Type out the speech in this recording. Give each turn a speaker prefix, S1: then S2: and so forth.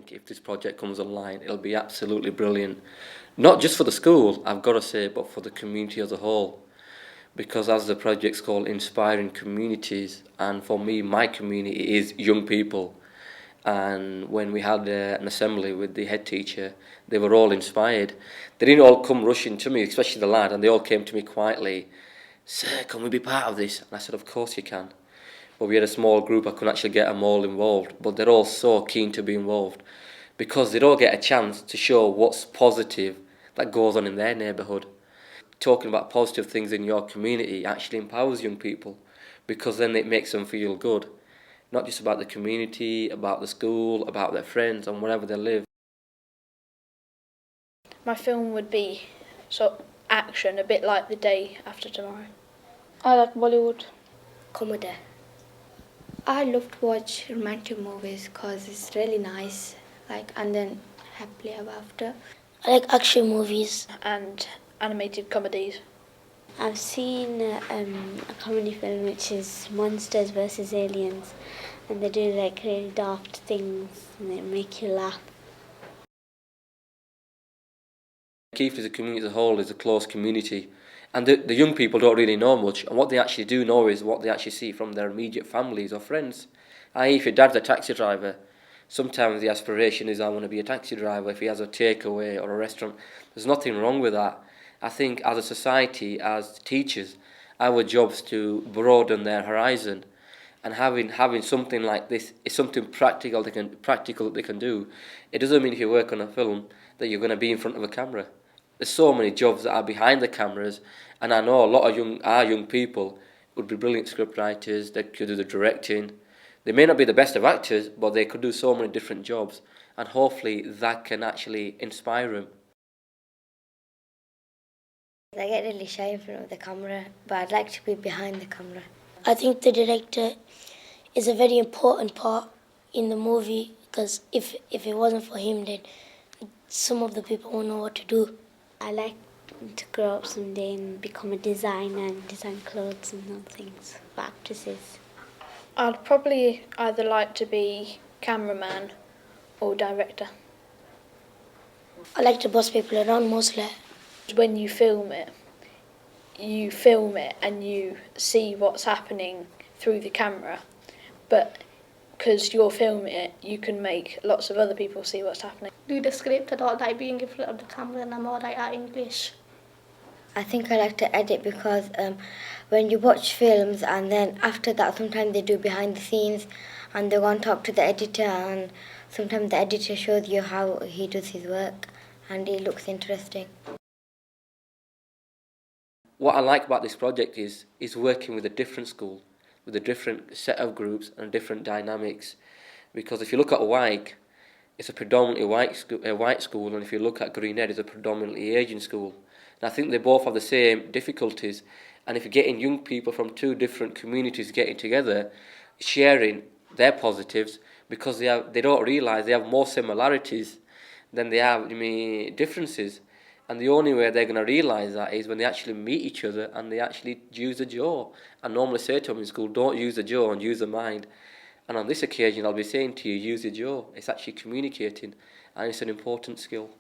S1: think if this project comes online, it'll be absolutely brilliant. Not just for the school, I've got to say, but for the community as a whole. Because as the project's called Inspiring Communities, and for me, my community is young people. And when we had an assembly with the head teacher, they were all inspired. They didn't all come rushing to me, especially the lad, and they all came to me quietly. Sir, can we be part of this? And I said, of course you can. But we had a small group, I couldn't actually get them all involved. But they're all so keen to be involved because they'd all get a chance to show what's positive that goes on in their neighbourhood. Talking about positive things in your community actually empowers young people because then it makes them feel good. Not just about the community, about the school, about their friends and wherever they live.
S2: My film would be sort of action, a bit like The Day After Tomorrow.
S3: I like Bollywood.
S4: Comedy. I love to watch romantic movies because it's really nice, and then happily ever after.
S5: I like action movies.
S2: And animated comedies.
S6: I've seen a comedy film which is Monsters vs. Aliens, and they do like really daft things and they make you laugh.
S1: Keith as a community as a whole is a close community, and the young people don't really know much, and what they actually do know is what they actually see from their immediate families or friends. I.e. if your dad's a taxi driver, sometimes the aspiration is I want to be a taxi driver. If he has a takeaway or a restaurant, there's nothing wrong with that. I think as a society, as teachers, our job's to broaden their horizon, and having something like this is something practical they can do. It doesn't mean if you work on a film that you're going to be in front of a camera. There's so many jobs that are behind the cameras, and I know a lot of young people would be brilliant script writers. They could do the directing. They may not be the best of actors, but they could do so many different jobs, and hopefully that can actually inspire them.
S4: I get really shy in front of the camera, but I'd like to be behind the camera.
S5: I think the director is a very important part in the movie because if it wasn't for him, then some of the people won't know what to do.
S6: I like to grow up someday and become a designer and design clothes and other things for actresses.
S2: I'd probably either like to be cameraman or director.
S5: I like to boss people around mostly.
S2: When you film it and you see what's happening through the camera, but because you're filming it, you can make lots of other people see what's happening.
S3: Do the script, I don't like being in front of the camera, and I'm all right at English.
S4: I think I like to edit because when you watch films and then after that sometimes they do behind the scenes and they go and talk to the editor, and sometimes the editor shows you how he does his work and it looks interesting.
S1: What I like about this project is working with a different school, with a different set of groups and different dynamics. Because if you look at Wyke, it's a predominantly white school, and if you look at Greenhead, it's a predominantly Asian school. And I think they both have the same difficulties. And if you're getting young people from two different communities getting together, sharing their positives, because they don't realise they have more similarities than they have differences. And the only way they're going to realise that is when they actually meet each other and they actually use the jaw. I normally say to them in school, don't use the jaw and use the mind. And on this occasion, I'll be saying to you, use the jaw. It's actually communicating, and it's an important skill.